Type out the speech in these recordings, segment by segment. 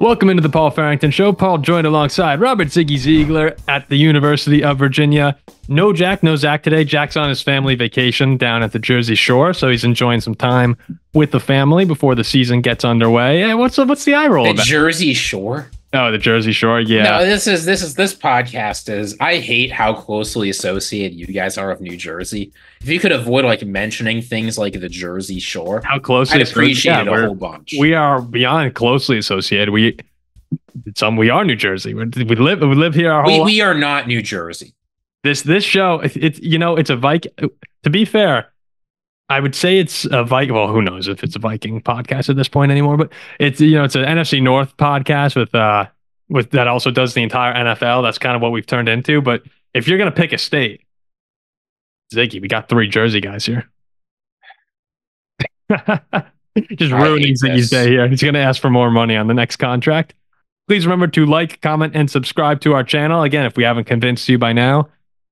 Welcome into the Paul Farrington Show. Paul joined alongside Robert Ziggy Ziegler at the University of Virginia. No Jack, no Zach today. Jack's on his family vacation down at the Jersey Shore, so he's enjoying some time with the family before the season gets underway. Hey, what's the eye roll the about? Jersey Shore? Oh, the Jersey Shore, yeah. No, this podcast is. I hate how closely associated you guys are with New Jersey. If you could avoid like mentioning things like the Jersey Shore, how closely I'd appreciate it a whole bunch. We are beyond closely associated. We are New Jersey. We live here our whole life. We are not New Jersey. This show, it's a Viking. To be fair, I would say it's a Viking. Well, who knows if it's a Viking podcast at this point anymore? But it's it's an NFC North podcast with that also does the entire NFL. That's kind of what we've turned into. But if you're gonna pick a state, Ziggy, we got 3 Jersey guys here. Just ruining Ziggy's day here. He's gonna ask for more money on the next contract. Please remember to like, comment, and subscribe to our channel. Again, if we haven't convinced you by now,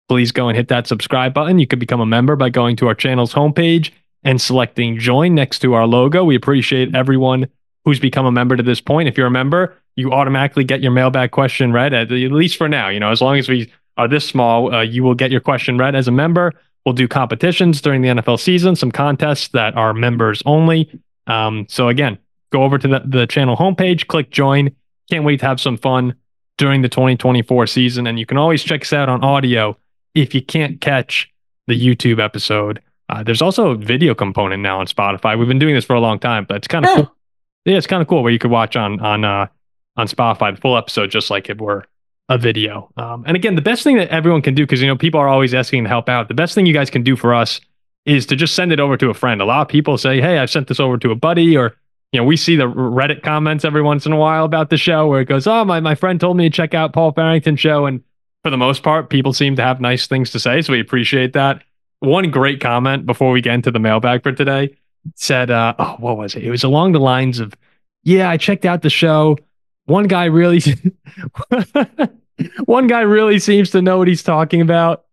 please go and hit that subscribe button. You can become a member by going to our channel's homepage and selecting join next to our logo. We appreciate everyone who's become a member to this point. If you're a member, you automatically get your mailbag question read, at least for now. As long as we are this small, you will get your question read as a member. We'll do competitions during the NFL season, some contests that are members only. So again, go over to the channel homepage, click join. Can't wait to have some fun during the 2024 season. And you can always check us out on audio if you can't catch the YouTube episode. There's also a video component now on Spotify. We've been doing this for a long time, but it's kind of cool. Yeah, it's kind of cool where you could watch on Spotify the full episode just like it were a video. And again, the best thing that everyone can do, because people are always asking to help out, the best thing you guys can do for us is to just send it over to a friend. A lot of people say, hey, I've sent this over to a buddy, or we see the Reddit comments every once in a while about the show where it goes, oh, my friend told me to check out Paul Farrington show. And for the most part, people seem to have nice things to say. So we appreciate that. One great comment before we get into the mailbag for today said, what was it? It was along the lines of, yeah, I checked out the show. One guy really seems to know what he's talking about.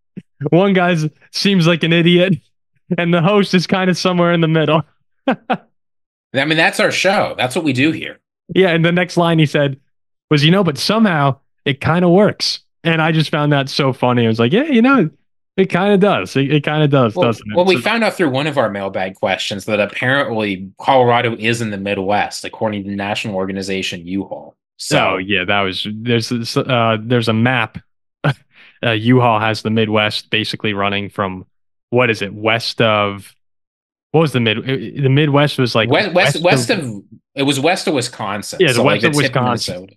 One guy seems like an idiot. And the host is kind of somewhere in the middle. I mean, that's our show. That's what we do here. Yeah, and the next line he said was, but somehow it kind of works. And I just found that so funny. I was like, yeah, it kind of does. It kind of does, doesn't it? Well, we found out through one of our mailbag questions that apparently Colorado is in the Midwest, according to the national organization U-Haul. So, yeah, there's a map. U-Haul has the Midwest basically running from, what is it, west of... What was the Midwest was like west of it was west of Wisconsin. Yeah, west of Wisconsin.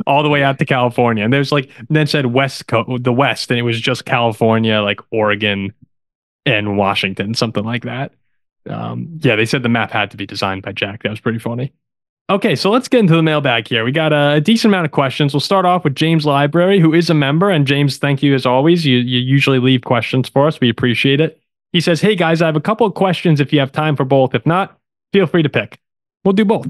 All the way out to California. And there's then said the West, and it was just California, like Oregon and Washington, something like that. Yeah, they said the map had to be designed by Jack. That was pretty funny. Okay, so let's get into the mailbag here. We got a decent amount of questions. We'll start off with James Library, who is a member. And James, thank you as always. You usually leave questions for us. We appreciate it. He says, hey guys, I have a couple of questions if you have time for both. If not, feel free to pick. We'll do both.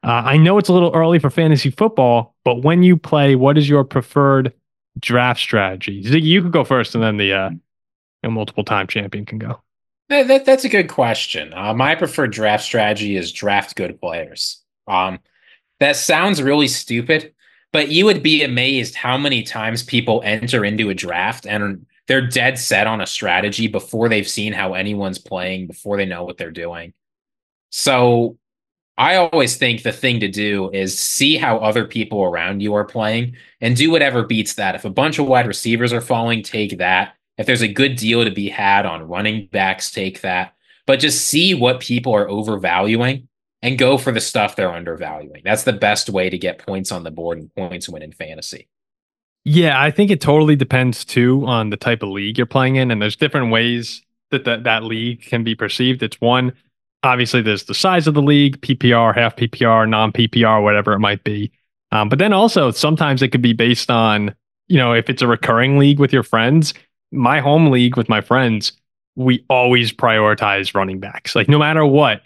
I know it's a little early for fantasy football, but when you play, what is your preferred draft strategy? Ziggy, you could go first, and then the multiple time champion can go. That's a good question. My preferred draft strategy is draft good players. That sounds really stupid, but you would be amazed how many times people enter into a draft and they're dead set on a strategy before they've seen how anyone's playing, before they know what they're doing. So I always think the thing to do is see how other people around you are playing and do whatever beats that. If a bunch of wide receivers are falling, take that. If there's a good deal to be had on running backs, take that. But just see what people are overvaluing and go for the stuff they're undervaluing. That's the best way to get points on the board and points win in fantasy. Yeah, I think it totally depends too on the type of league you're playing in, and there's different ways that league can be perceived. It's one, obviously there's the size of the league, PPR, half PPR, non-PPR, whatever it might be. But then also sometimes it could be based on, if it's a recurring league with your friends. My home league with my friends, we always prioritize running backs. Like no matter what.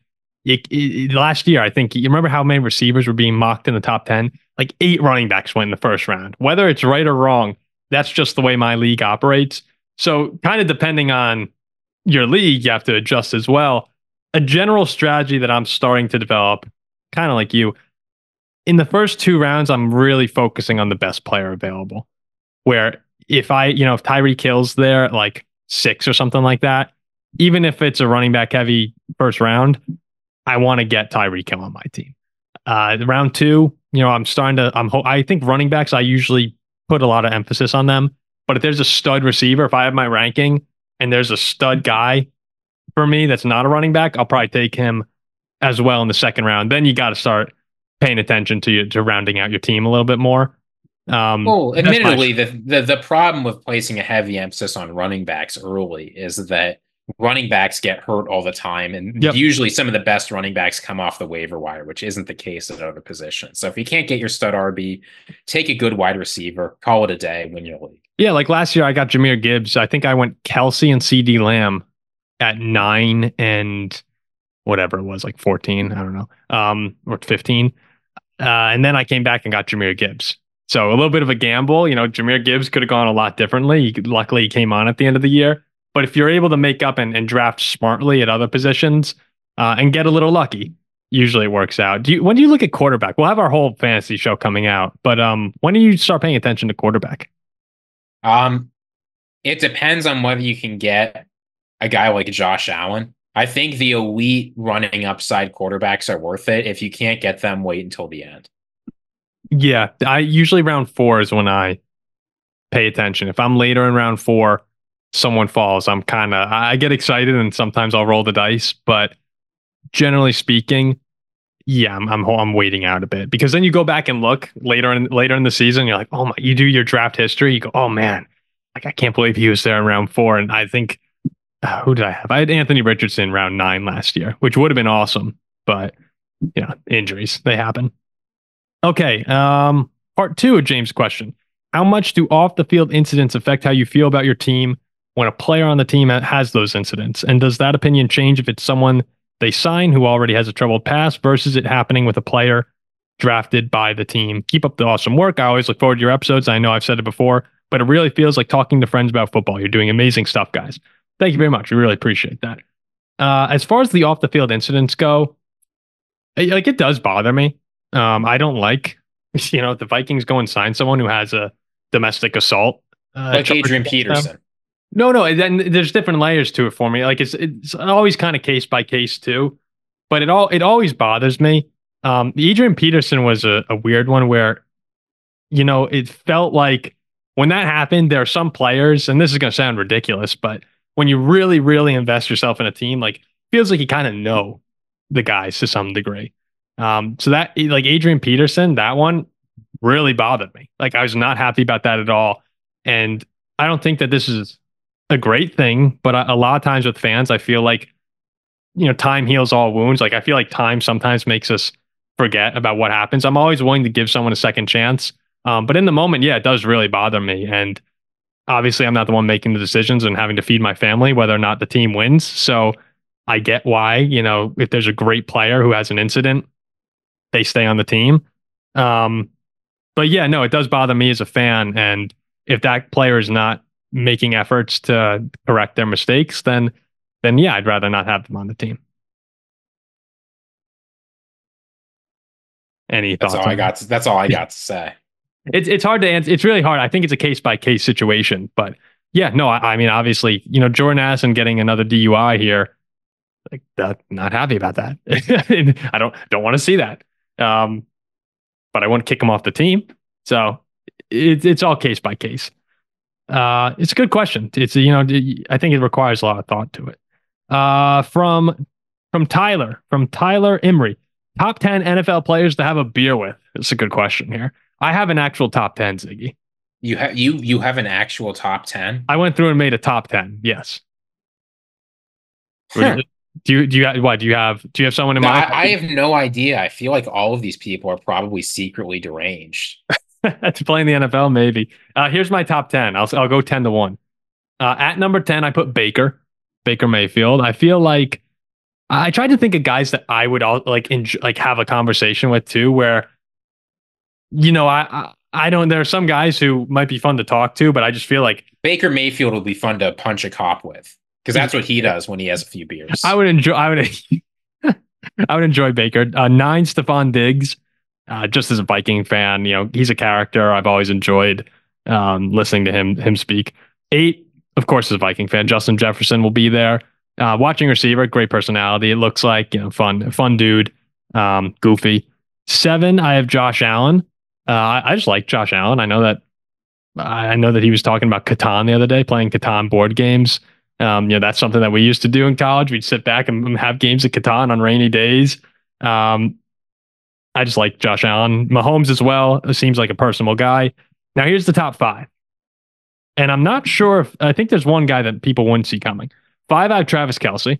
Last year, I think, you remember how many receivers were being mocked in the top 10? Like 8 running backs went in the first round. Whether it's right or wrong, that's just the way my league operates. So kind of depending on your league, you have to adjust as well. A general strategy that I'm starting to develop, kind of like you, in the first 2 rounds, I'm really focusing on the best player available. Where if Tyreek Hill's there at like 6 or something like that, even if it's a running back heavy first round, I want to get Tyreek Hill on my team. Round 2, I think running backs, I usually put a lot of emphasis on them. But if there's a stud receiver, if I have my ranking and there's a stud guy for me that's not a running back, I'll probably take him as well in the second round. Then you got to start paying attention to rounding out your team a little bit more. Well, admittedly, the problem with placing a heavy emphasis on running backs early is that running backs get hurt all the time, and usually some of the best running backs come off the waiver wire, which isn't the case at other positions. So if you can't get your stud RB, take a good wide receiver, call it a day, win your league. Yeah, like last year I got Jahmyr Gibbs. I think I went Kelsey and CeeDee Lamb at 9 and whatever it was, like 14, I don't know, or 15. And then I came back and got Jahmyr Gibbs. So a little bit of a gamble. Jahmyr Gibbs could have gone a lot differently. Luckily, he came on at the end of the year. But if you're able to make up and draft smartly at other positions and get a little lucky, usually it works out. When do you look at quarterback? We'll have our whole fantasy show coming out. But when do you start paying attention to quarterback? It depends on whether you can get a guy like Josh Allen. I think the elite running upside quarterbacks are worth it. If you can't get them, wait until the end. Yeah, I usually round 4 is when I pay attention. If I'm later in round 4, someone falls, I get excited and sometimes I'll roll the dice. But generally speaking, yeah, I'm waiting out a bit, because then you go back and look later in the season. You're like, oh my, you do your draft history. You go, oh man, like I can't believe he was there in round 4. And I think who did I have? I had Anthony Richardson round 9 last year, which would have been awesome, but injuries, they happen. Okay, part 2 of James' question. How much do off the field incidents affect how you feel about your team when a player on the team has those incidents? And does that opinion change if it's someone they sign who already has a troubled past versus it happening with a player drafted by the team? Keep up the awesome work. I always look forward to your episodes. I know I've said it before, but it really feels like talking to friends about football. You're doing amazing stuff, guys. Thank you very much. We really appreciate that. As far as the off the field incidents go, it does bother me. I don't like, if the Vikings go and sign someone who has a domestic assault. Like Adrian Peterson. No, then there's different layers to it for me. Like it's always kind of case by case too, but it always bothers me. Adrian Peterson was a weird one where, it felt like when that happened, there are some players, and this is going to sound ridiculous, but when you really, really invest yourself in a team, like feels like you kind of know the guys to some degree. So that, like Adrian Peterson, that one really bothered me. Like I was not happy about that at all. And I don't think that this is a great thing, but a lot of times with fans, I feel like, time heals all wounds. Like I feel like time sometimes makes us forget about what happens. I'm always willing to give someone a second chance. But in the moment, yeah, it does really bother me. And obviously I'm not the one making the decisions and having to feed my family, whether or not the team wins. So I get why, if there's a great player who has an incident, they stay on the team. But yeah, no, it does bother me as a fan. And if that player is not making efforts to correct their mistakes, then yeah, I'd rather not have them on the team. Any thoughts? That's all I got to say. It's hard to answer. It's really hard. I think it's a case by case situation, but yeah, no, I mean, obviously, Jordan Addison getting another DUI here, like not happy about that. I don't want to see that. But I want to kick him off the team. So it's all case by case. It's a good question. It's I think it requires a lot of thought to it. From Tyler Emery, top 10 NFL players to have a beer with. It's a good question here. I have an actual top 10, Ziggy. You have an actual top 10? I went through and made a top 10. Yes. Huh. Do you have someone in mind? I have no idea. I feel like all of these people are probably secretly deranged. To play in the NFL, maybe. Here's my top 10. I'll go 10-1. At number 10, I put Baker Mayfield. I feel like I tried to think of guys that I would have a conversation with too, where I don't. There are some guys who might be fun to talk to, but I just feel like Baker Mayfield will be fun to punch a cop with, because that's what he does when he has a few beers. I would enjoy Baker. 9, Stephon Diggs. just as a Viking fan, he's a character. I've always enjoyed listening to him speak. 8, of course, as a Viking fan, Justin Jefferson will be there. Watching receiver, great personality. It looks like fun dude, goofy. 7, I have Josh Allen. I just like Josh Allen. I know that he was talking about Catan the other day, playing Catan board games. That's something that we used to do in college. We'd sit back and have games of Catan on rainy days. I just like Josh Allen. Mahomes as well. Seems like a personal guy. Now here's the top 5. And I'm not sure I think there's one guy that people wouldn't see coming. 5, I have Travis Kelce.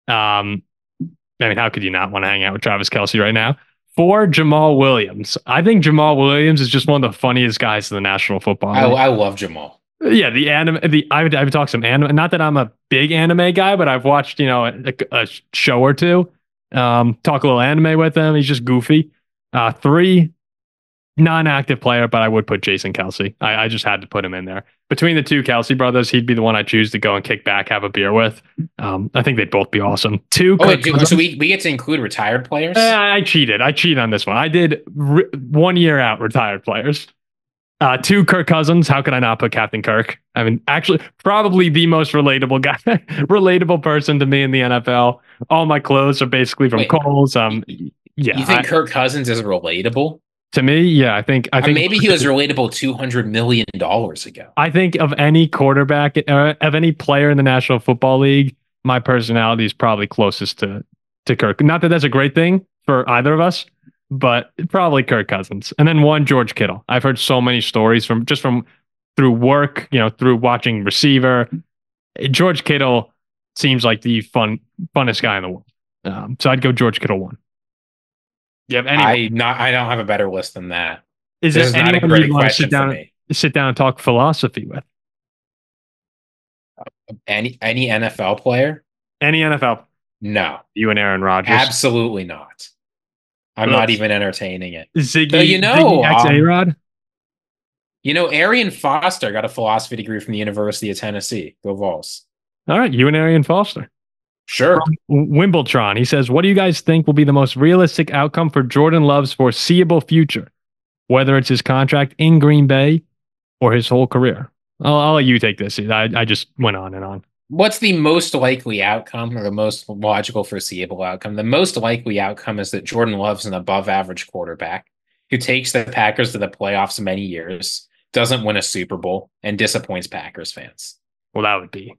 I mean, how could you not want to hang out with Travis Kelce right now? 4, Jamal Williams. I think Jamal Williams is just one of the funniest guys in the National Football League. I love Jamal. Yeah, the anime. I've talked some anime. Not that I'm a big anime guy, but I've watched a show or two. Talk a little anime with him. He's just goofy. 3, non-active player, but I would put Jason Kelce. I just had to put him in there. Between the 2 Kelce brothers, he'd be the one I choose to go and kick back, have a beer with. I think they'd both be awesome. 2. Oh, wait, so we get to include retired players? I cheated. I cheated on this one. I did 1 year out retired players. 2, Kirk Cousins. How could I not put Captain Kirk? I mean, actually, probably the most relatable guy, relatable person to me in the NFL. All my clothes are basically from Kohl's. Yeah. You think Kirk Cousins is relatable? To me, yeah, I think maybe he was relatable $200 million ago. I think of any quarterback, of any player in the National Football League, my personality is probably closest to Kirk. Not that that's a great thing for either of us, but probably Kirk Cousins. And then 1, George Kittle. I've heard so many stories from through work, through watching receiver. George Kittle seems like the funnest guy in the world. So I'd go George Kittle 1. You have any? I don't have a better list than that. This is not a great question for me. Sit down and talk philosophy with. Any NFL player? Any NFL? No. You and Aaron Rodgers? Absolutely not. I'm not even entertaining it. Ziggy, so, Ziggy A-Rod? Arian Foster got a philosophy degree from the University of Tennessee. Go Vols. All right, you and Arian Foster. Sure. Wimbledon. He says, what do you guys think will be the most realistic outcome for Jordan Love's foreseeable future? Whether it's his contract in Green Bay or his whole career. I'll let you take this. I just went on and on. What's the most likely outcome or the most logical foreseeable outcome? The most likely outcome is that Jordan Love's an above average quarterback who takes the Packers to the playoffs many years, doesn't win a Super Bowl, and disappoints Packers fans. Well, that'd be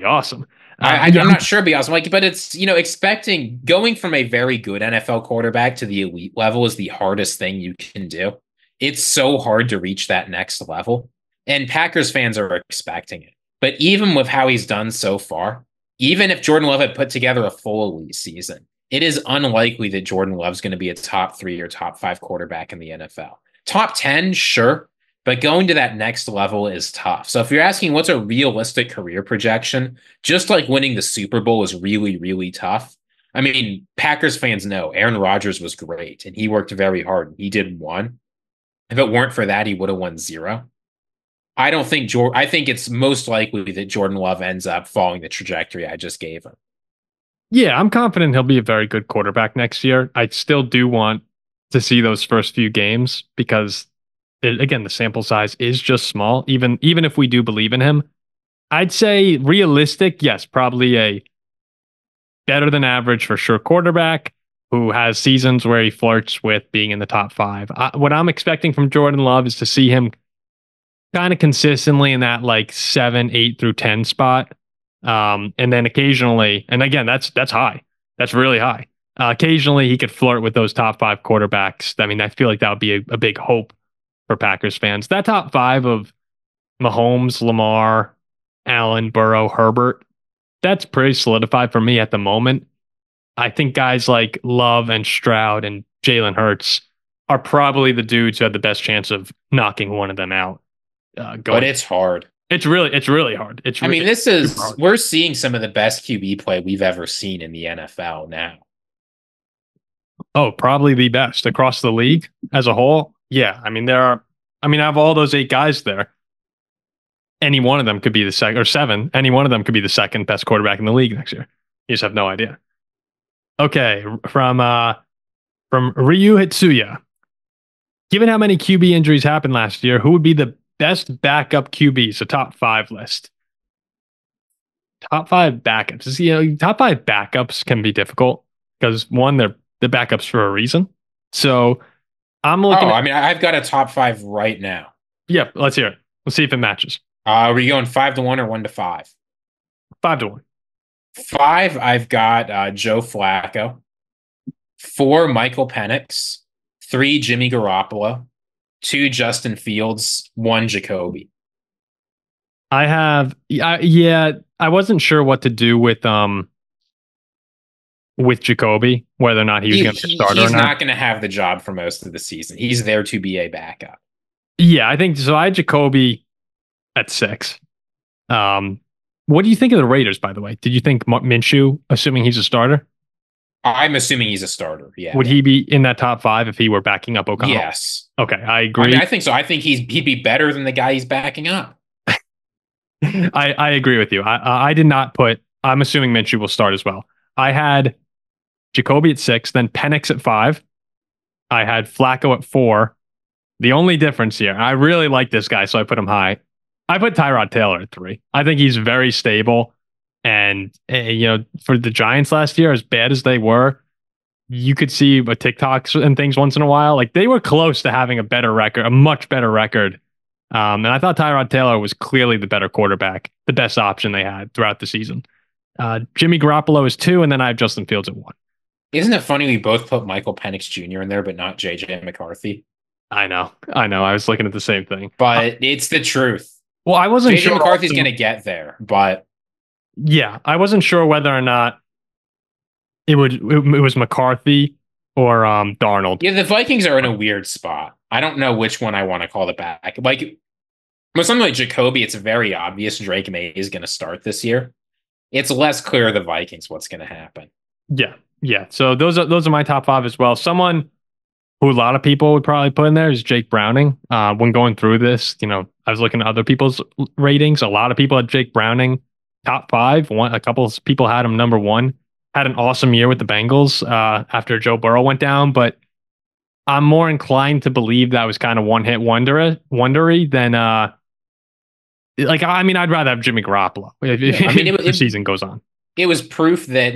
awesome. I'm not sure it'd be awesome. But it's, expecting going from a very good NFL quarterback to the elite level is the hardest thing you can do. It's so hard to reach that next level. And Packers fans are expecting it. But even with how he's done so far, even if Jordan Love had put together a full elite season, it is unlikely that Jordan Love's going to be a top 3 or top 5 quarterback in the NFL. Top 10, sure. But going to that next level is tough. So if you're asking what's a realistic career projection, just like winning the Super Bowl is really, really tough. I mean, Packers fans know Aaron Rodgers was great and he worked very hard. He did 1. If it weren't for that, he would have won 0. I think it's most likely that Jordan Love ends up following the trajectory I just gave him. Yeah, I'm confident he'll be a very good quarterback next year. I still do want to see those first few games because again, the sample size is just small. Even if we do believe in him, I'd say realistic, yes, probably a better than average for sure quarterback who has seasons where he flirts with being in the top 5. What I'm expecting from Jordan Love is to see him kind of consistently in that like 7, 8 through 10 spot. And then occasionally, and again, that's high. That's really high. Occasionally he could flirt with those top 5 quarterbacks. I mean, I feel like that would be a big hope for Packers fans. That top 5 of Mahomes, Lamar, Allen, Burrow, Herbert, that's pretty solidified for me at the moment. I think guys like Love and Stroud and Jalen Hurts are probably the dudes who have the best chance of knocking one of them out. But it's hard. It's really hard. We're seeing some of the best QB play we've ever seen in the NFL now. Oh, probably the best across the league as a whole. Yeah, I mean, out of all those 8 guys there, any one of them could be the second, or 7, any one of them could be the second best quarterback in the league next year. You just have no idea. Okay, from From Ryu Hitsuya. Given how many QB injuries happened last year, who would be the best backup QBs? A top 5 list. Top 5 backups. Top 5 backups can be difficult because one, they're the backups for a reason. So I'm looking. I've got a top 5 right now. Yeah, let's hear it. Let's see if it matches. Are we going 5 to 1 or 1 to 5? 5 to 1. 5, I've got Joe Flacco. 4, Michael Penix. 3, Jimmy Garoppolo. 2, Justin Fields. 1, Jacoby. I have, I wasn't sure what to do with Jacoby, whether or not he was going to be a starter or not. He's not going to have the job for most of the season. He's there to be a backup. Yeah, I think so. I had Jacoby at 6. What do you think of the Raiders, by the way? Did you think Minshew, assuming he's a starter? I'm assuming he's a starter, yeah. Would he be in that top 5 if he were backing up O'Connell? Yes. Okay, I agree. I think so. I think he'd be better than the guy he's backing up. I agree with you. I did not put, I'm assuming Minshew will start as well. I had Jacoby at 6, then Penix at 5. I had Flacco at 4. The only difference here, I really like this guy, so I put him high. I put Tyrod Taylor at 3. I think he's very stable. And, for the Giants last year, as bad as they were, you could see TikToks and things once in a while. Like, they were close to having a better record, a much better record. And I thought Tyrod Taylor was clearly the better quarterback, the best option they had throughout the season. Jimmy Garoppolo is 2, and then I have Justin Fields at 1. Isn't it funny we both put Michael Penix Jr. in there, but not JJ McCarthy? I know. I was looking at the same thing. But it's the truth. Well, I wasn't sure. JJ McCarthy's going to get there, but... Yeah, I wasn't sure whether or not it was McCarthy or Darnold. Yeah, the Vikings are in a weird spot. I don't know which one I want to call the back. Like, with something like Jacoby, it's very obvious Drake May is going to start this year. It's less clear the Vikings what's going to happen. Yeah. So those are my top 5 as well. Someone who a lot of people would probably put in there is Jake Browning. When going through this, I was looking at other people's ratings. A lot of people had Jake Browning top 5. A couple of people had him number 1. Had an awesome year with the Bengals after Joe Burrow went down, but I'm more inclined to believe that was kind of one hit wondery than I'd rather have Jimmy Garoppolo if the season goes on. It was proof that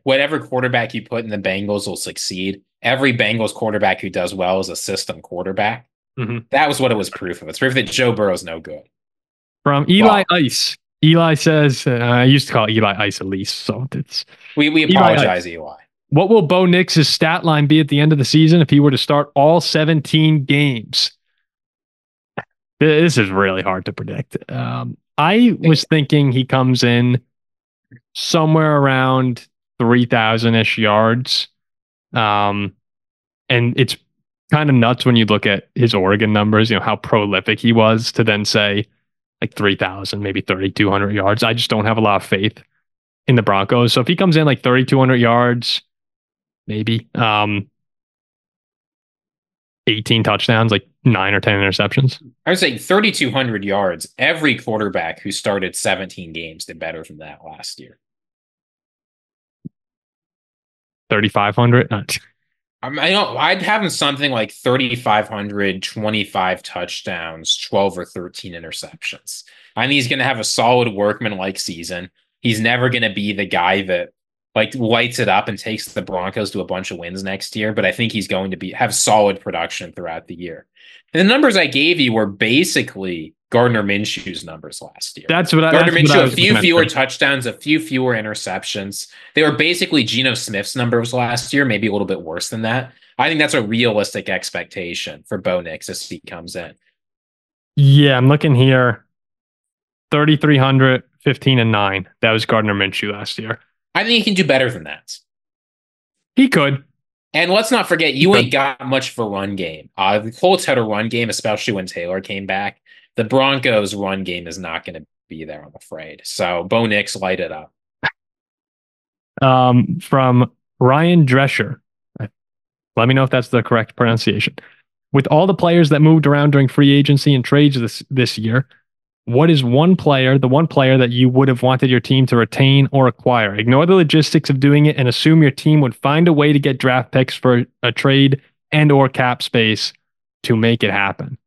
whatever quarterback you put in the Bengals will succeed. Every Bengals quarterback who does well is a system quarterback. Mm-hmm. That was what it was proof of. It's proof that Joe Burrow's no good. From Eli Ice. Eli says, I used to call Eli Ice Elise, so it's... We apologize, Eli. What will Bo Nix's stat line be at the end of the season if he were to start all 17 games? This is really hard to predict. I was thinking he comes in somewhere around 3,000-ish yards. And it's kind of nuts when you look at his Oregon numbers, how prolific he was, to then say like 3,000, maybe 3,200 yards. I just don't have a lot of faith in the Broncos. So if he comes in like 3,200 yards, maybe 18 touchdowns, like 9 or 10 interceptions. I would say 3,200 yards. Every quarterback who started 17 games did better than that last year. 3,500? I'd have him something like 3,500, 25 touchdowns, 12 or 13 interceptions. I think he's going to have a solid workman-like season. He's never going to be the guy that lights it up and takes the Broncos to a bunch of wins next year, but I think he's going to have solid production throughout the year. And the numbers I gave you were basically Gardner Minshew's numbers last year. Gardner Minshew, a few fewer touchdowns, a few fewer interceptions. They were basically Geno Smith's numbers last year, maybe a little bit worse than that. I think that's a realistic expectation for Bo Nix as he comes in. Yeah, I'm looking here. 3,300, 15 and 9. That was Gardner Minshew last year. I think he can do better than that. He could. And let's not forget, you ain't got much for run game. The Colts had a run game, especially when Taylor came back. The Broncos' run game is not going to be there, I'm afraid. So, Bo Nix, light it up. From Ryan Drescher. Let me know if that's the correct pronunciation. With all the players that moved around during free agency and trades this year, What is the one player that you would have wanted your team to retain or acquire? Ignore the logistics of doing it and assume your team would find a way to get draft picks for a trade and or cap space to make it happen.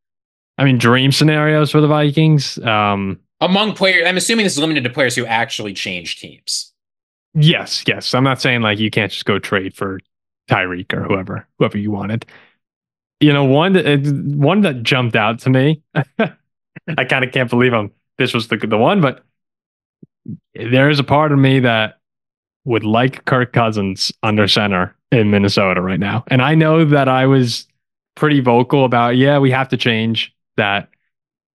I mean, dream scenarios for the Vikings. Among players, I'm assuming this is limited to players who actually change teams. Yes. I'm not saying like you can't just go trade for Tyreek or whoever you wanted. One that jumped out to me. I kind of can't believe this was the one, but there is a part of me that would like Kirk Cousins under center in Minnesota right now. And I know that I was pretty vocal about, we have to change that.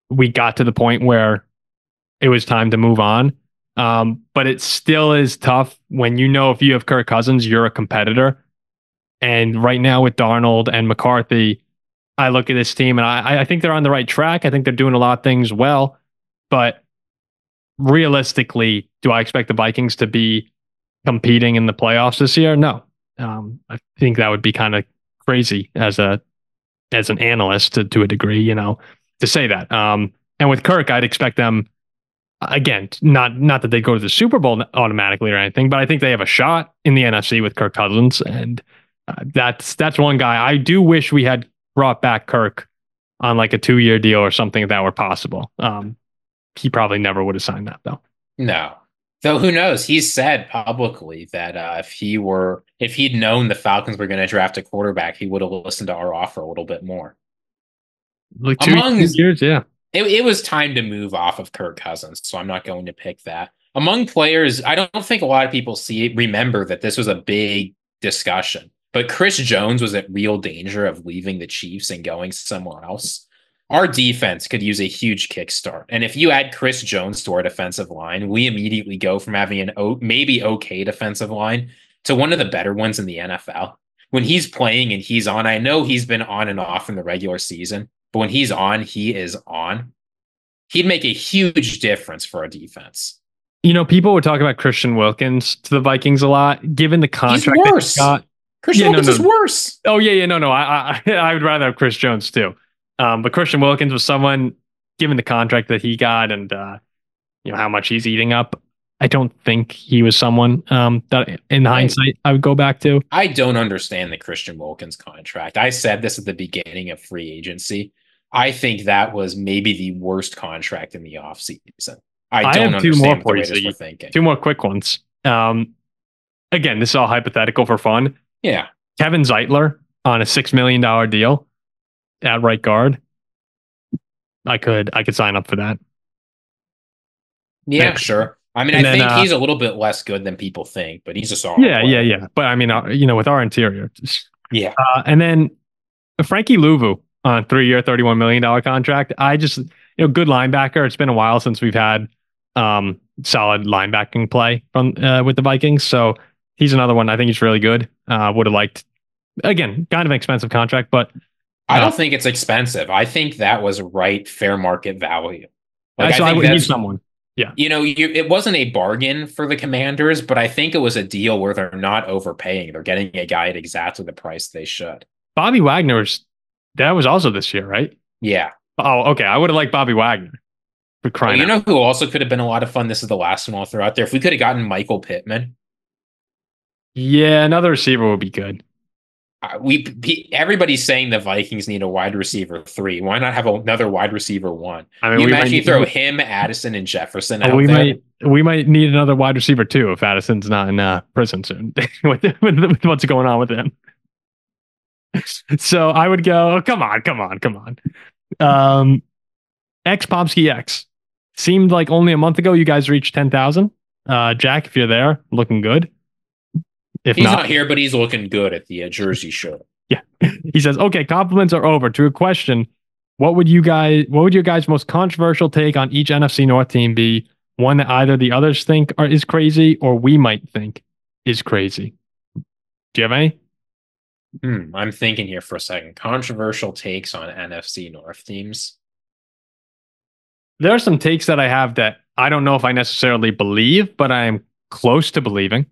We got to the point where it was time to move on. But it still is tough when if you have Kirk Cousins, you're a competitor. And right now with Darnold and McCarthy, I look at this team and I think they're on the right track. I think they're doing a lot of things well. But realistically, do I expect the Vikings to be competing in the playoffs this year? No. I think that would be kind of crazy as an analyst to a degree, to say that. And with Kirk, I'd expect them, again, not that they go to the Super Bowl automatically or anything, but I think they have a shot in the NFC with Kirk Cousins. And that's one guy. I do wish we had brought back Kirk on like a 2-year deal or something if that were possible. He probably never would have signed that though. No. Though who knows? He's said publicly that if he'd known the Falcons were going to draft a quarterback, he would have listened to our offer a little bit more. Like 2 years, yeah. It was time to move off of Kirk Cousins, so I'm not going to pick that. Among players, I don't think a lot of people remember that this was a big discussion. But Chris Jones was at real danger of leaving the Chiefs and going somewhere else. Our defense could use a huge kickstart. And if you add Chris Jones to our defensive line, we immediately go from having an maybe okay defensive line to one of the better ones in the NFL. When he's playing and he's on, I know he's been on and off in the regular season, but when he's on, he is on. He'd make a huge difference for our defense. People would talk about Christian Wilkins to the Vikings a lot, given the contract he's worse. That he got. Christian Wilkins is worse. Oh, yeah. No. I would rather have Chris Jones too. But Christian Wilkins was someone, given the contract that he got and how much he's eating up, I don't think he was someone that in hindsight I would go back to. I don't understand the Christian Wilkins contract. I said this at the beginning of free agency. I think that was maybe the worst contract in the offseason. I don't have two understand more what the for you, Raiders were thinking. Two more quick ones. Again, this is all hypothetical for fun. Yeah. Kevin Ziegler on a $6 million deal at right guard. I could sign up for that. Yeah, sure. I mean, I think he's a little bit less good than people think, but he's a solid player. Yeah. But I mean, with our interior. Yeah. And then Frankie Louvu on a 3-year, $31 million contract. I just, good linebacker. It's been a while since we've had solid linebacking play from with the Vikings. So he's another one. I think he's really good. Would have liked, again, kind of an expensive contract, but I don't think it's expensive. I think that was right fair market value. So I would need someone. Yeah. It wasn't a bargain for the Commanders, but I think it was a deal where they're not overpaying. They're getting a guy at exactly the price they should. Bobby Wagner's, that was also this year, right? Yeah. Oh, okay. I would have liked Bobby Wagner. For crying out. Who also could have been a lot of fun? This is the last one I'll throw out there. If we could have gotten Michael Pittman. Yeah, another receiver would be good. Everybody's saying the Vikings need a wide receiver 3. Why not have another wide receiver 1? I mean, you imagine you throw him, Addison, and Jefferson out there? We might need another wide receiver 2 if Addison's not in prison soon with what's going on with him. So I would go, come on. X Pomsky X. Seemed like only a month ago you guys reached 10,000. Jack, if you're there, looking good. If he's not here, but he's looking good at the Jersey show. Yeah. He says, okay, compliments are over. To a question, what would your guys' most controversial take on each NFC North team be? One that either the others think is crazy or we might think is crazy. Do you have any? I'm thinking here for a second. Controversial takes on NFC North teams. There are some takes that I have that I don't know if I necessarily believe, but I am close to believing.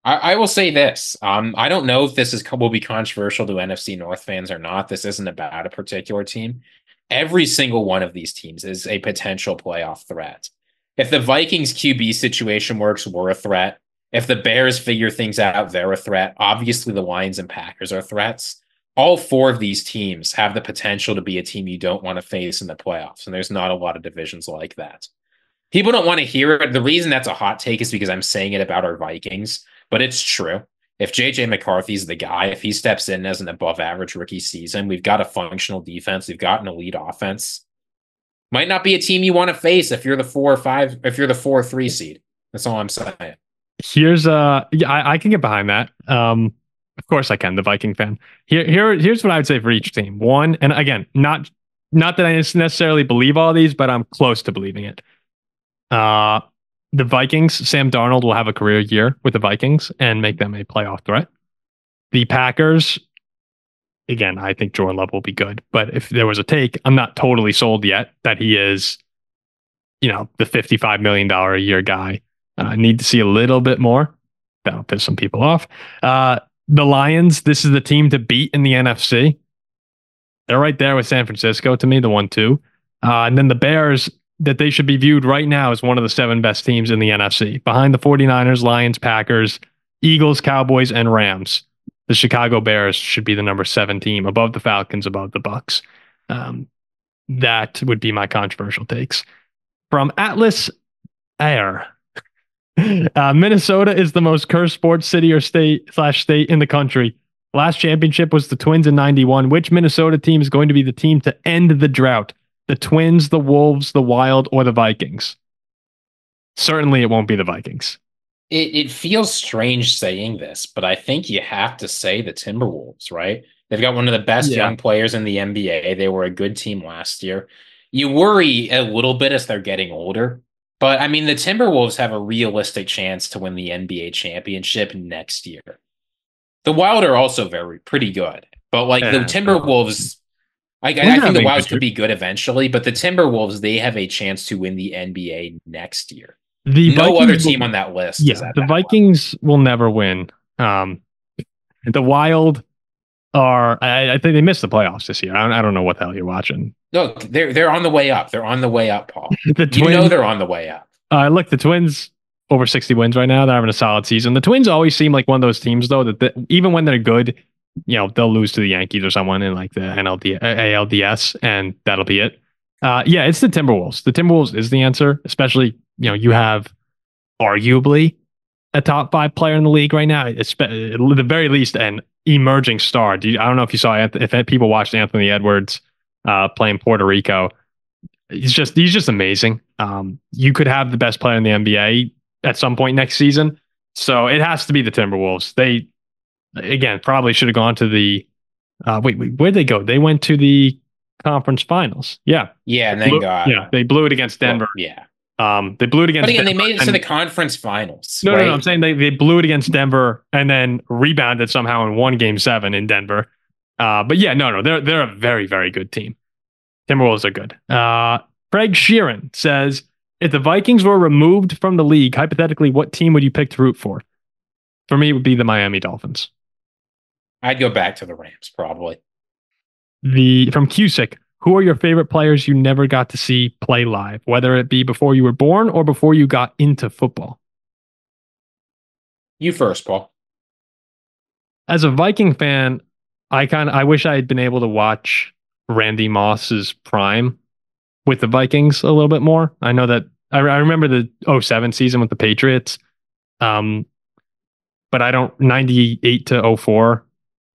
I will say this. I don't know if this will be controversial to NFC North fans or not. This isn't about a particular team. Every single one of these teams is a potential playoff threat. If the Vikings QB situation works, we're a threat. If the Bears figure things out, they're a threat. Obviously, the Lions and Packers are threats. All four of these teams have the potential to be a team you don't want to face in the playoffs, and there's not a lot of divisions like that. People don't want to hear it. The reason that's a hot take is because I'm saying it about our Vikings, but it's true. If JJ McCarthy's the guy, if he steps in as an above average rookie season, we've got a functional defense, we've got an elite offense. Might not be a team you want to face if you're the 4 or 5, if you're the 4 or 3 seed. That's all I'm saying. Here's I can get behind that. Of course I can, the Viking fan. Here's what I would say for each team. One, and again, not that I necessarily believe all these, but I'm close to believing it. The Vikings, Sam Darnold will have a career year with the Vikings and make them a playoff threat. The Packers, again, I think Jordan Love will be good, but if there was a take, I'm not totally sold yet that he is, the $55 million a year guy. Need to see a little bit more. That'll piss some people off. The Lions, this is the team to beat in the NFC. They're right there with San Francisco to me, the 1-2. And then the Bears, that they should be viewed right now as one of the 7 best teams in the NFC. Behind the 49ers, Lions, Packers, Eagles, Cowboys, and Rams. The Chicago Bears should be the number 7 team, above the Falcons, above the Bucks. That would be my controversial takes. From Atlas Air. Minnesota is the most cursed sports city or state in the country. Last championship was the Twins in 91. Which Minnesota team is going to be the team to end the drought? The Twins, the Wolves, the Wild, or the Vikings? Certainly it won't be the Vikings. It feels strange saying this, but I think you have to say the Timberwolves, right? They've got one of the best young players in the NBA. They were a good team last year. You worry a little bit as they're getting older. But, I mean, the Timberwolves have a realistic chance to win the NBA championship next year. The Wild are also pretty good. But, the Timberwolves, I think the Wild could be good eventually. But the Timberwolves, they have a chance to win the NBA next year. No other team on that list. Yeah, the Vikings will never win. The Wild are, I think they missed the playoffs this year. I don't know what the hell you're watching. Look, they're on the way up. They're on the way up, Paul. They're on the way up. Look, the Twins over 60 wins right now. They're having a solid season. The Twins always seem like one of those teams, though, that even when they're good, they'll lose to the Yankees or someone in the ALDS, and that'll be it. It's the Timberwolves. The Timberwolves is the answer, especially, you have arguably a top 5 player in the league right now. At the very least, an emerging star. I don't know if you saw if people watched Anthony Edwards playing Puerto Rico. He's just amazing. You could have the best player in the NBA at some point next season. So it has to be the Timberwolves. They, again, probably should have gone to the where'd they go? They went to the conference finals. Yeah. Yeah, and then they blew it against Denver. They blew it against But again, Denver, they made it to the conference finals. No, I'm saying they blew it against Denver and then rebounded somehow and won game 7 in Denver. But yeah, no, they're a very, very good team. Timberwolves are good. Craig Sheeran says, if the Vikings were removed from the league, hypothetically, what team would you pick to root for? For me, it would be the Miami Dolphins. I'd go back to the Rams, probably. From Cusick, who are your favorite players you never got to see play live, whether it be before you were born or before you got into football? You first, Paul. As a Viking fan, I wish I had been able to watch Randy Moss's prime with the Vikings a little bit more. I know that I remember the 2007 season with the Patriots. But I don't 98 to 2004.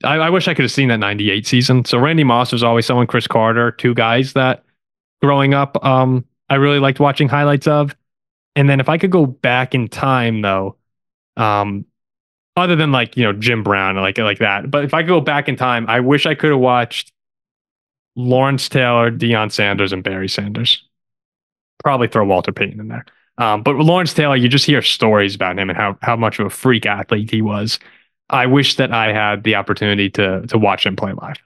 I wish I could have seen that 98 season. So Randy Moss was always someone, Chris Carter, 2 guys that growing up, I really liked watching highlights of. And then if I could go back in time though, other than Jim Brown, like that. But if I could go back in time, I wish I could have watched Lawrence Taylor, Deion Sanders, and Barry Sanders. Probably throw Walter Payton in there. But Lawrence Taylor, you just hear stories about him and how much of a freak athlete he was. I wish that I had the opportunity to watch him play live.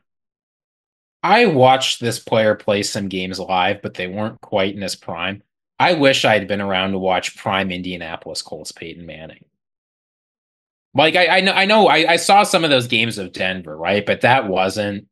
I watched this player play some games live, but they weren't quite in his prime. I wish I had been around to watch prime Indianapolis Colts Peyton Manning. I saw some of those games of Denver, right? But that wasn't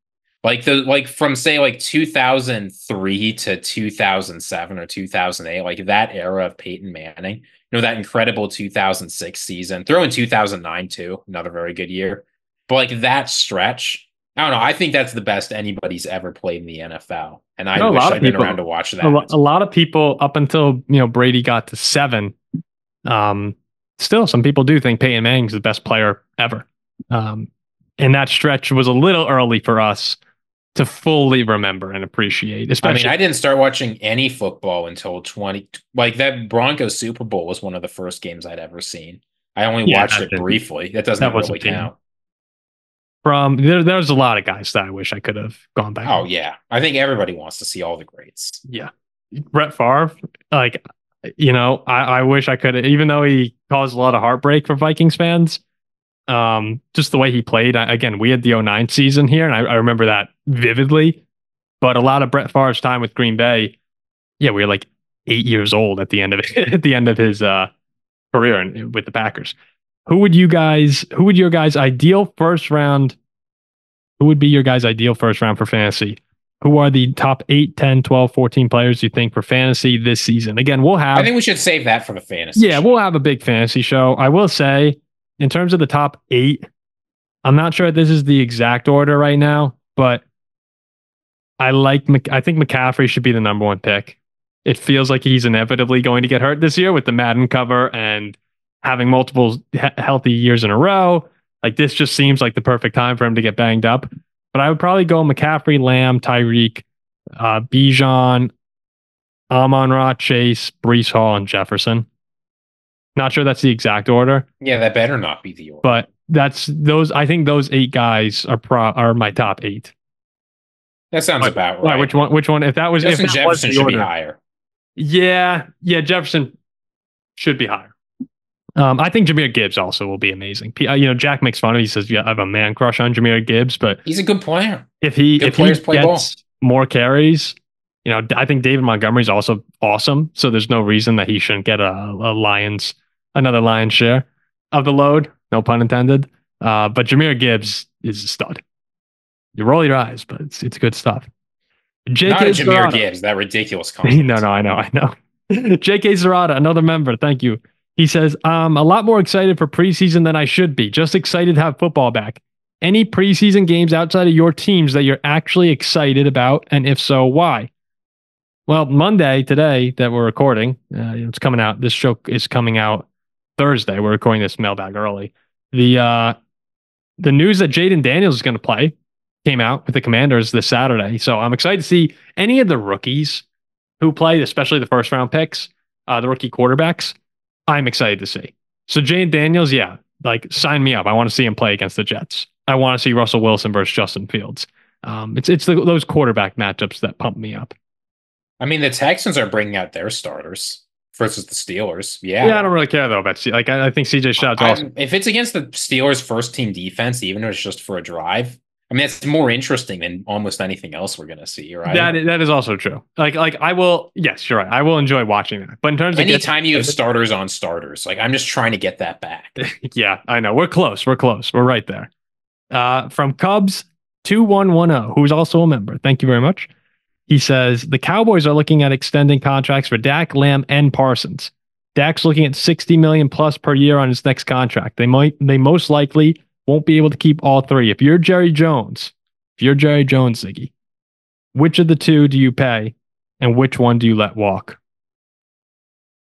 Like from say like 2003 to 2007 or 2008, like that era of Peyton Manning, that incredible 2006 season, throw in 2009 too, another very good year. But like that stretch, I don't know. I think that's the best anybody's ever played in the NFL. And I wish I'd been around to watch that. A lot of people up until, Brady got to 7. Still, some people do think Peyton Manning's the best player ever. And that stretch was a little early for us to fully remember and appreciate. Especially, I didn't start watching any football until like that Broncos Super Bowl was one of the first games I'd ever seen. I only watched it briefly. That doesn't really count. There's a lot of guys that I wish I could have gone back. Oh, yeah. I think everybody wants to see all the greats. Yeah. Brett Favre, I wish I could have, even though he caused a lot of heartbreak for Vikings fans. Just the way he played. Again, we had the 2009 season here, and I remember that vividly. But a lot of Brett Favre's time with Green Bay, we were like 8 years old at the end of it, at the end of his career with the Packers. Who would your guys' ideal first round? Who would be your guys' ideal first round for fantasy? Who are the top 8, 10, 12, 14 players you think for fantasy this season? Again, I think we should save that for the fantasy. Yeah, we'll have a big fantasy show. I will say, in terms of the top 8, I'm not sure this is the exact order right now, but I think McCaffrey should be the number 1 pick. It feels like he's inevitably going to get hurt this year with the Madden cover and having multiple healthy years in a row. Like, this just seems like the perfect time for him to get banged up. But I would probably go McCaffrey, Lamb, Tyreek, Bijan, Amon-Ra, Chase, Breece Hall, and Jefferson. Not sure that's the exact order. Yeah, that better not be the order. But I think those 8 guys are my top 8. That sounds about right. Which one? If that was Jefferson should be higher. Yeah, Jefferson should be higher. I think Jahmyr Gibbs also will be amazing. Jack makes fun of it. He says, I have a man crush on Jahmyr Gibbs, but he's a good player. If he gets more carries, I think David Montgomery's also awesome. So there's no reason that he shouldn't get another Lions share of the load. No pun intended. But Jahmyr Gibbs is a stud. You roll your eyes, but it's good stuff. Not a Jahmyr Gibbs, that ridiculous comment. No, I know. J.K. Zarada, another member. Thank you. He says, I'm a lot more excited for preseason than I should be. Just excited to have football back. Any preseason games outside of your teams that you're actually excited about? And if so, why? Well, Monday, today, that we're recording, it's coming out. This show is coming out Thursday. We're recording this mailbag early. The news that Jaden Daniels is going to play came out with the Commanders this Saturday. So I'm excited to see any of the rookies who play, especially the first round picks, the rookie quarterbacks. I'm excited to see. So Jaden Daniels, sign me up. I want to see him play against the Jets. I want to see Russell Wilson versus Justin Fields. It's those quarterback matchups that pump me up. I mean, the Texans are bringing out their starters versus the Steelers. Yeah, I don't really care though about I think CJ Stroud's awesome. If it's against the Steelers' first team defense, even if it's just for a drive, it's more interesting than almost anything else we're going to see, right? That is also true. I will, yes, you're right. I will enjoy watching that. But in terms of anytime you have starters on starters, I'm just trying to get that back. Yeah, I know. We're close. We're right there. From Cubs 2110, who's also a member. Thank you very much. He says, the Cowboys are looking at extending contracts for Dak, Lamb, and Parsons. Dak's looking at $60 million plus per year on his next contract. They most likely won't be able to keep all 3. If you're Jerry Jones, Ziggy, which of the 2 do you pay and which one do you let walk?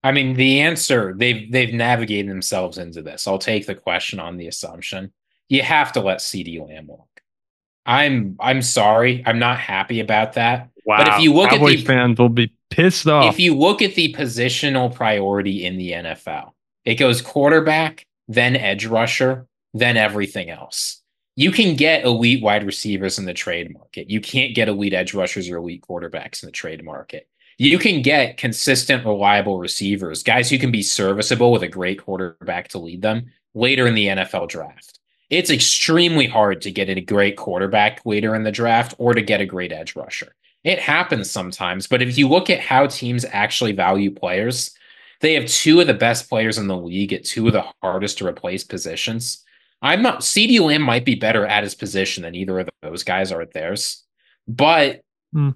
The answer, they've navigated themselves into this. I'll take the question on the assumption. You have to let CeeDee Lamb walk. I'm sorry. I'm not happy about that. Wow. But if you look Cowboys fans will be pissed off. If you look at the positional priority in the NFL, it goes quarterback, then edge rusher, then everything else. You can get elite wide receivers in the trade market. You can't get elite edge rushers or elite quarterbacks in the trade market. You can get consistent, reliable receivers, guys who can be serviceable with a great quarterback to lead them later in the NFL draft. It's extremely hard to get a great quarterback later in the draft or to get a great edge rusher. It happens sometimes, but if you look at how teams actually value players, they have 2 of the best players in the league at 2 of the hardest to replace positions. CeeDee Lamb might be better at his position than either of those guys are at theirs. But Hmm.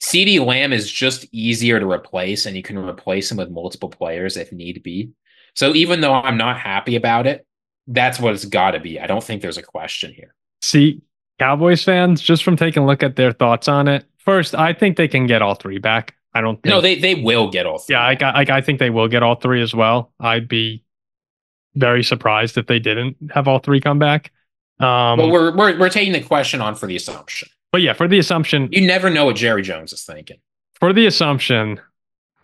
CeeDee Lamb is just easier to replace, and you can replace him with multiple players if need be. So even though I'm not happy about it, that's what it's got to be. I don't think there's a question here. See, Cowboys fans, just from taking a look at their thoughts on it, first, I think they can get all three back. I don't No, think. they will get all three. Yeah, I think they will get all three as well. I'd be very surprised if they didn't have all three come back. But we're taking the question on for the assumption. But yeah, for the assumption, you never know what Jerry Jones is thinking. For the assumption,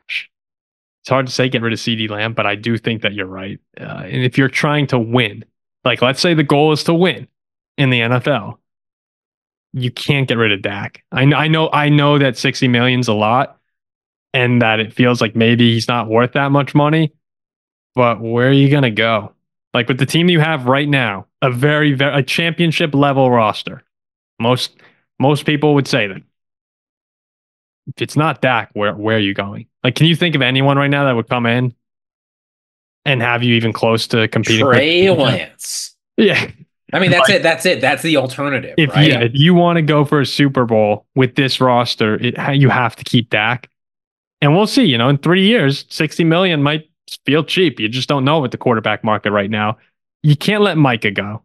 it's hard to say get rid of CeeDee Lamb, but I do think that you're right. And if you're trying to win, like let's say the goal is to win in the NFL, you can't get rid of Dak. I know that 60 million's a lot, and that it feels like maybe he's not worth that much money. But where are you gonna go? Like with the team you have right now, a championship level roster. Most people would say that. If it's not Dak, where are you going? Like, can you think of anyone right now that would come in and have you even close to competing? Trey Lance. Yeah. I mean, that's it. That's it. That's the alternative, right? Yeah, if you want to go for a Super Bowl with this roster, you have to keep Dak. And we'll see, in 3 years, 60 million might feel cheap. You just don't know with the quarterback market right now. You can't let Micah go.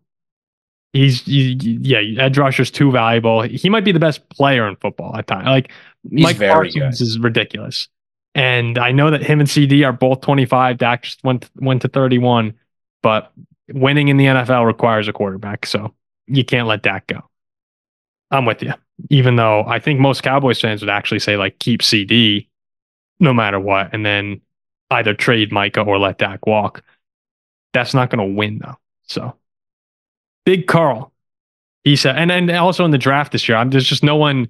Edge rusher's too valuable. He might be the best player in football at times. Like Micah Parsons is ridiculous. And I know that him and CD are both 25. Dak just went to 31, but winning in the NFL requires a quarterback, so you can't let Dak go. I'm with you. Even though I think most Cowboys fans would actually say like keep CD no matter what, and then either trade Micah or let Dak walk. That's not going to win though. So Big Carl, he said, and also in the draft this year, there's just no one.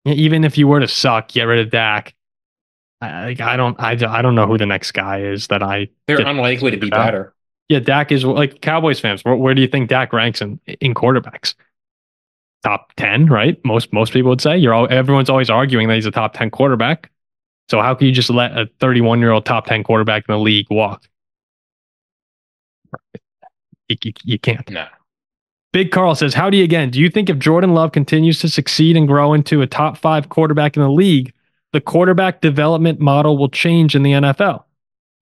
Even if you were to suck, get rid of Dak. I don't know who the next guy is that They're unlikely to be better. Yeah, Dak is like Cowboys fans. Where do you think Dak ranks in quarterbacks? Top 10, right? Most people would say. Everyone's always arguing that he's a top 10 quarterback. So how can you just let a 31-year-old top 10 quarterback in the league walk? You can't. No. Big Carl says, howdy again. Do you think if Jordan Love continues to succeed and grow into a top 5 quarterback in the league, the quarterback development model will change in the NFL?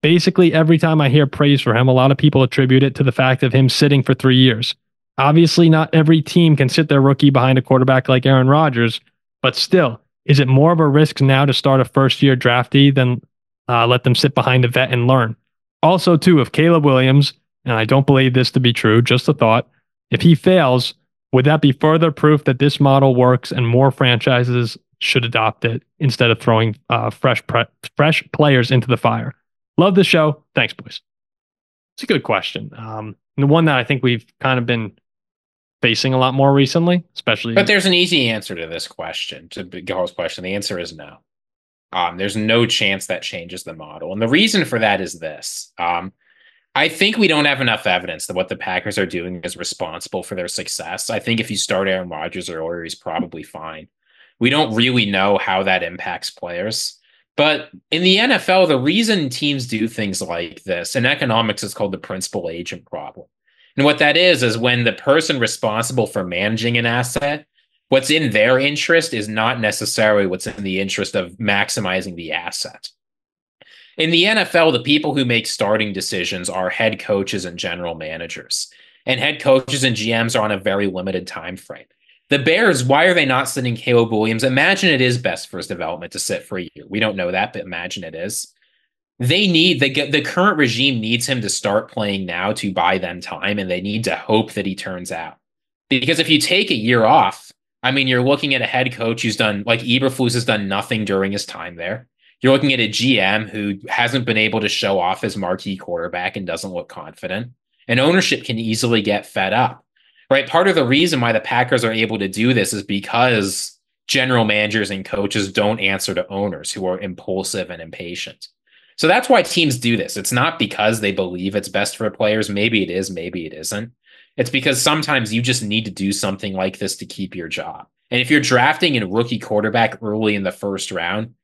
Basically, every time I hear praise for him, a lot of people attribute it to the fact of him sitting for 3 years. Obviously, not every team can sit their rookie behind a quarterback like Aaron Rodgers, but still, is it more of a risk now to start a first-year draftee than let them sit behind a vet and learn? Also, too, if Caleb Williams, and I don't believe this to be true, just a thought, if he fails, would that be further proof that this model works and more franchises should adopt it instead of throwing fresh players into the fire? Love the show. Thanks, boys. It's a good question. The one that I think we've kind of been facing a lot more recently, especially. But there's an easy answer to this question, to Gal's question. The answer is no. There's no chance that changes the model. And the reason for that is this. I think we don't have enough evidence that what the Packers are doing is responsible for their success. I think if you start Aaron Rodgers earlier, he's probably fine. We don't really know how that impacts players. But in the NFL, the reason teams do things like this, in economics, it's called the principal agent problem. And what that is when the person responsible for managing an asset, what's in their interest is not necessarily what's in the interest of maximizing the asset. In the NFL, the people who make starting decisions are head coaches and general managers. And head coaches and GMs are on a very limited time frame. The Bears, why are they not sitting Caleb Williams? Imagine it is best for his development to sit for a year. We don't know that, but imagine it is. The current regime needs him to start playing now to buy them time, and they need to hope that he turns out. Because if you take a year off, I mean, you're looking at a head coach who's done, like Eberflus has done nothing during his time there. You're looking at a GM who hasn't been able to show off his marquee quarterback and doesn't look confident. And ownership can easily get fed up, right? Part of the reason why the Packers are able to do this is because general managers and coaches don't answer to owners who are impulsive and impatient. So that's why teams do this. It's not because they believe it's best for players. Maybe it is, maybe it isn't. It's because sometimes you just need to do something like this to keep your job. And if you're drafting a rookie quarterback early in the first round,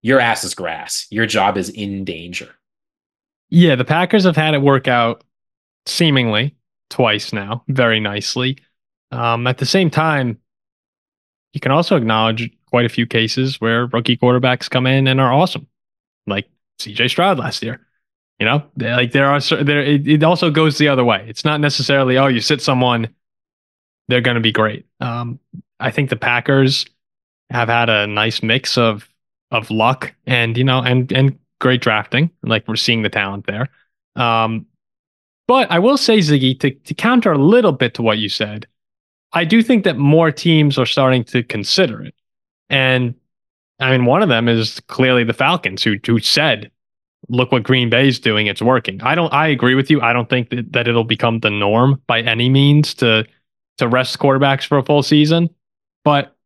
your ass is grass. Your job is in danger. Yeah, the Packers have had it work out seemingly twice now, very nicely. At the same time, you can also acknowledge quite a few cases where rookie quarterbacks come in and are awesome, like CJ Stroud last year. It also goes the other way. It's not necessarily, oh, you sit someone, they're going to be great. I think the Packers have had a nice mix of luck and and great drafting. Like, we're seeing the talent there. But I will say, Ziggy, to counter a little bit to what you said, I do think that more teams are starting to consider it. And I mean, one of them is clearly the Falcons, who said, look what Green Bay is doing, it's working. I agree with you. I don't think that it'll become the norm by any means to rest quarterbacks for a full season. But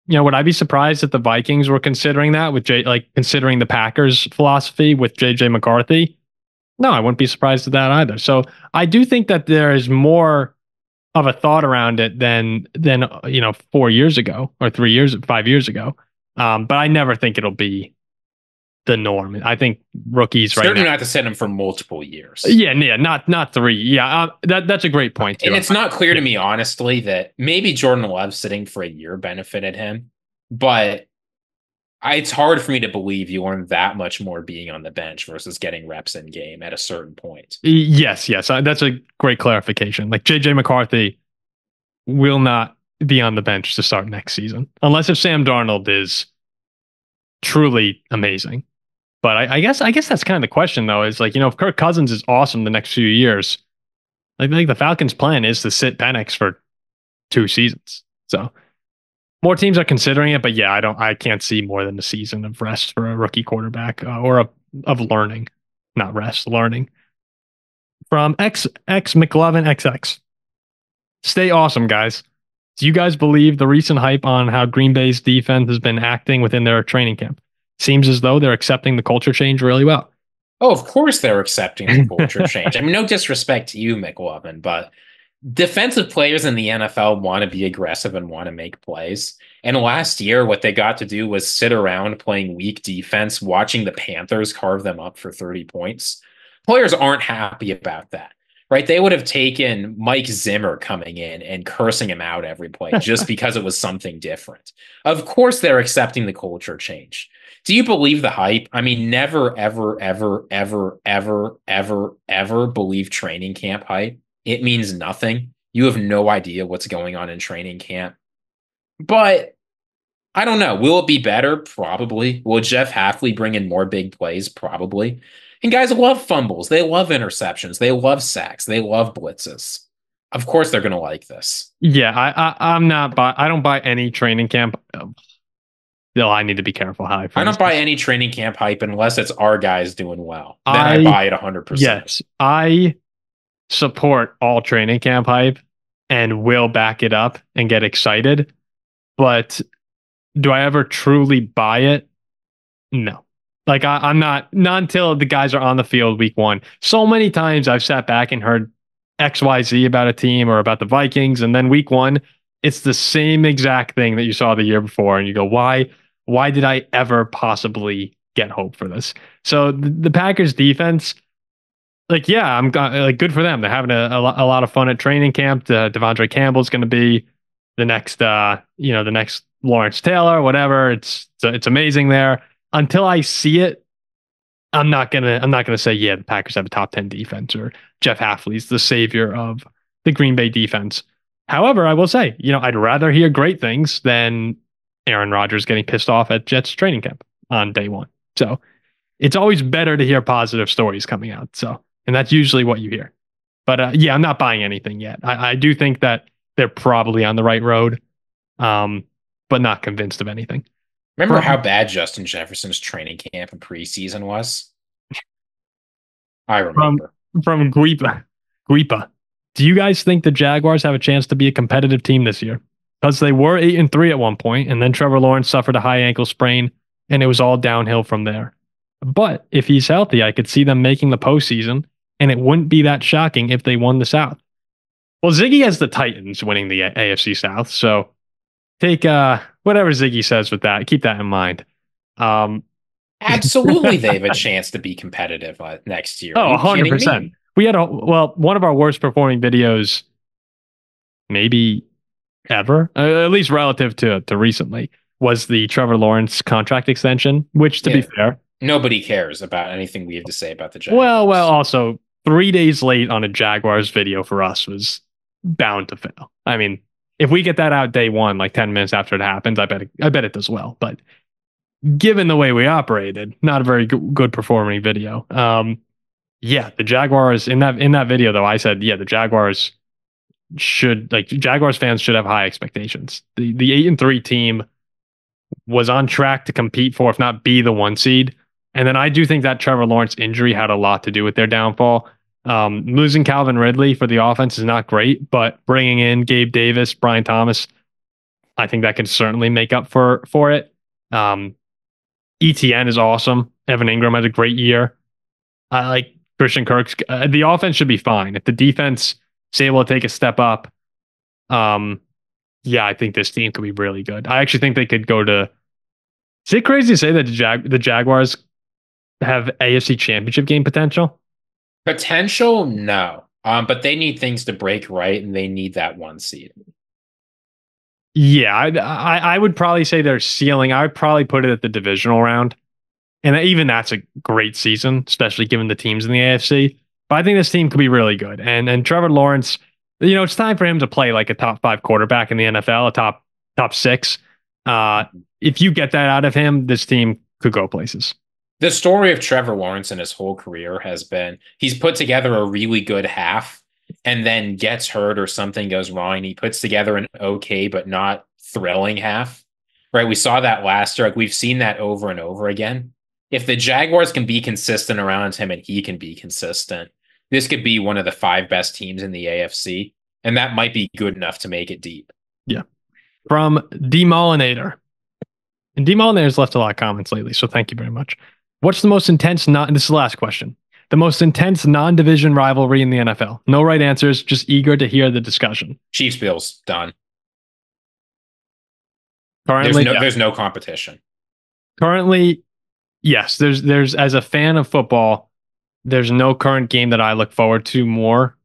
would I be surprised if the Vikings were considering that with considering the Packers' philosophy with JJ McCarthy? No, I wouldn't be surprised at that either. So I do think that there is more of a thought around it than 4 years ago or 5 years ago. But I never think it'll be the norm. I think rookies certainly right now, not to set them for multiple years. Yeah, not 3. Yeah, that's a great point too. And it's not clear to me, honestly, that maybe Jordan Love sitting for a year benefited him, but it's hard for me to believe you learn that much more being on the bench versus getting reps in game at a certain point. Yes, that's a great clarification. Like, JJ McCarthy will not be on the bench to start next season, unless if Sam Darnold is truly amazing. But I guess that's kind of the question, though, is like, if Kirk Cousins is awesome the next few years, I think the Falcons' plan is to sit Penix for 2 seasons. So more teams are considering it, but yeah, I can't see more than a season of rest for a rookie quarterback of learning, not rest, learning. From X McLovin XX. Stay awesome, guys. Do you guys believe the recent hype on how Green Bay's defense has been acting within their training camp? Seems as though they're accepting the culture change really well. Oh, of course they're accepting the culture change. I mean, no disrespect to you, McLovin, but defensive players in the NFL want to be aggressive and want to make plays. And last year, what they got to do was sit around playing weak defense, watching the Panthers carve them up for 30 points. Players aren't happy about that, right? They would have taken Mike Zimmer coming in and cursing him out every play just because it was something different. Of course, they're accepting the culture change. Do you believe the hype? I mean, never, ever, ever, ever, ever, ever, ever believe training camp hype. It means nothing. You have no idea what's going on in training camp. But I don't know. Will it be better? Probably. Will Jeff Hafley bring in more big plays? Probably. And guys love fumbles. They love interceptions. They love sacks. They love blitzes. Of course they're going to like this. Yeah, I don't buy any training camp. No, I need to be careful how I don't buy any training camp hype unless it's our guys doing well. Then I buy it 100%. Yes, I support all training camp hype and will back it up and get excited. But do I ever truly buy it? No. Like, I'm not until the guys are on the field week 1. So many times I've sat back and heard XYZ about a team or about the Vikings, and then week 1, it's the same exact thing that you saw the year before, and you go, why did I ever possibly get hope for this? So the Packers defense, like, yeah, I'm good for them. They're having a lot of fun at training camp. Devondre Campbell's going to be the next Lawrence Taylor, whatever. It's amazing there. Until I see it, I'm not gonna say, yeah, the Packers have a top 10 defense or Jeff Hafley's the savior of the Green Bay defense. However, I will say, I'd rather hear great things than Aaron Rodgers getting pissed off at Jets training camp on day 1. So it's always better to hear positive stories coming out. So, and that's usually what you hear. But yeah, I'm not buying anything yet. I do think that they're probably on the right road, but not convinced of anything. Remember how bad Justin Jefferson's training camp and preseason was? I remember. From Guipa. Do you guys think the Jaguars have a chance to be a competitive team this year? Because they were 8-3 at one point, and then Trevor Lawrence suffered a high ankle sprain, and it was all downhill from there. But if he's healthy, I could see them making the postseason, and it wouldn't be that shocking if they won the South. Well, Ziggy has the Titans winning the AFC South, so take whatever Ziggy says with that. Keep that in mind. Absolutely, they have a chance to be competitive next year. Oh, 100%. We had one of our worst performing videos, maybe ever, at least relative to recently, was the Trevor Lawrence contract extension, which, to be fair, nobody cares about anything we have to say about the Jaguars. Well, also 3 days late on a Jaguars video for us was bound to fail. I mean, if we get that out day one, like 10 minutes after it happens, I bet it does well. But given the way we operated, not a very good performing video. Yeah, the Jaguars in that video though, I said, yeah, the Jaguars Jaguars fans should have high expectations. The 8-3 team was on track to compete for, if not be, the 1 seed. And then I do think that Trevor Lawrence injury had a lot to do with their downfall. Losing Calvin Ridley for the offense is not great, but bringing in Gabe Davis, Brian Thomas, I think that can certainly make up for it. ETN is awesome. Evan Ingram had a great year. I like Christian Kirk's. The offense should be fine. If the defense is able to take a step up, yeah, I think this team could be really good. I actually think they could go to. Is it crazy to say that the Jaguars have AFC Championship game potential? Potential, no. But they need things to break right, and they need that 1 seed. Yeah, I would probably say their ceiling. I would probably put it at the divisional round, and even that's a great season, especially given the teams in the AFC. But I think this team could be really good, and Trevor Lawrence. It's time for him to play like a top 5 quarterback in the NFL, a top 6. If you get that out of him, this team could go places. The story of Trevor Lawrence in his whole career has been he's put together a really good half and then gets hurt or something goes wrong. And he puts together an okay, but not thrilling half, right? We saw that last year. Like, we've seen that over and over again. If the Jaguars can be consistent around him and he can be consistent, this could be one of the 5 best teams in the AFC. And that might be good enough to make it deep. Yeah. From Demolinator. And Demolinator's left a lot of comments lately, so thank you very much. What's the most intense this is the last question. The most intense non-division rivalry in the NFL. No right answers, just eager to hear the discussion. Chiefs Bills, done. Currently, there's no competition. Currently, yes. There's as a fan of football, there's no current game that I look forward to more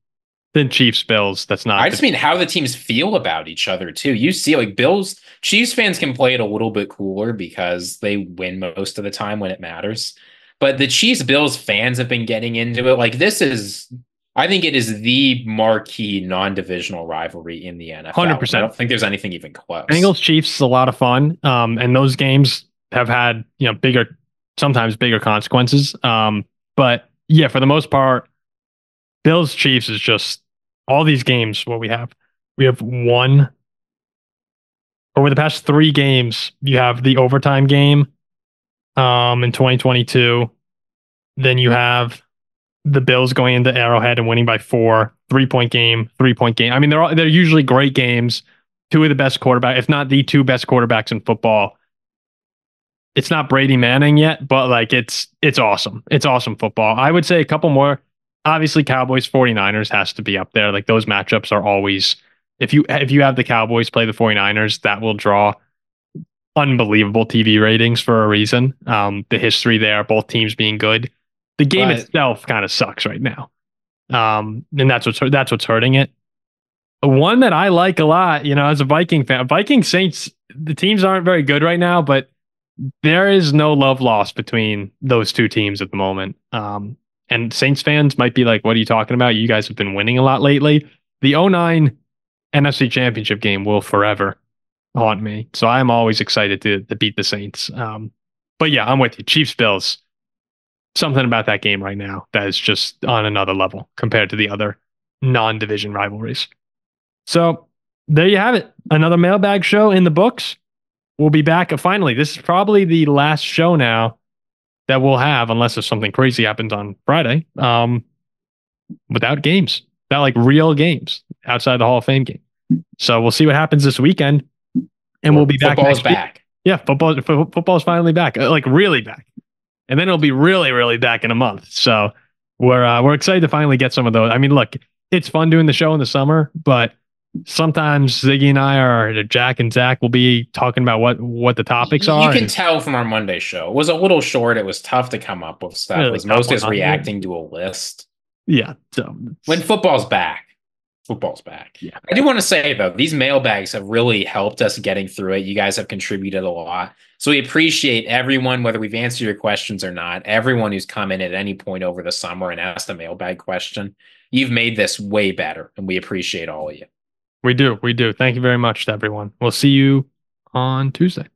than Chiefs Bills. That's not. I just mean how the teams feel about each other too. You see, like, Chiefs fans can play it a little bit cooler because they win most of the time when it matters. But the Chiefs Bills fans have been getting into it. Like, I think it is the marquee non-divisional rivalry in the NFL. 100%. I don't think there's anything even close. Bengals Chiefs is a lot of fun. And those games have had, sometimes bigger consequences. But yeah, for the most part, Bills Chiefs is just all these games. What we have one over the past 3 games. You have the overtime game in 2022. Then you have the Bills going into Arrowhead and winning by 4, 3-point game. I mean, they're usually great games. 2 of the best quarterbacks, if not the 2 best quarterbacks in football. It's not Brady Manning yet, but like it's awesome. It's awesome football. I would say a couple more. Obviously, Cowboys 49ers has to be up there. Like, those matchups are always, if you have the Cowboys play the 49ers, that will draw unbelievable TV ratings for a reason. The history there, both teams being good. The game itself kind of sucks right now. And that's what's hurting it. One that I like a lot, as a Viking fan, Viking Saints, the teams aren't very good right now, but there is no love lost between those 2 teams at the moment. And Saints fans might be like, what are you talking about? You guys have been winning a lot lately. The 2009 NFC Championship game will forever haunt me. So I'm always excited to beat the Saints. But yeah, I'm with you. Chiefs Bills. Something about that game right now that is just on another level compared to the other non-division rivalries. So there you have it. Another mailbag show in the books. We'll be back. Finally, this is probably the last show now that we'll have, unless if something crazy happens on Friday, without games, without like real games outside the Hall of Fame game. So we'll see what happens this weekend, and we'll be back. Football is back. Yeah, football is finally back, like really back, and then it'll be really, really back in a month. So we're excited to finally get some of those. I mean, look, it's fun doing the show in the summer, but sometimes Ziggy and I, or Jack and Zach, will be talking about what the topics are. You can tell from our Monday show. It was a little short. It was tough to come up with stuff. It was mostly just reacting to a list. Yeah. So when football's back, Football's back. Yeah. I do want to say, though, these mailbags have really helped us getting through it. You guys have contributed a lot. So we appreciate everyone, whether we've answered your questions or not, everyone who's come in at any point over the summer and asked a mailbag question. You've made this way better, and we appreciate all of you. We do. Thank you very much to everyone. We'll see you on Tuesday.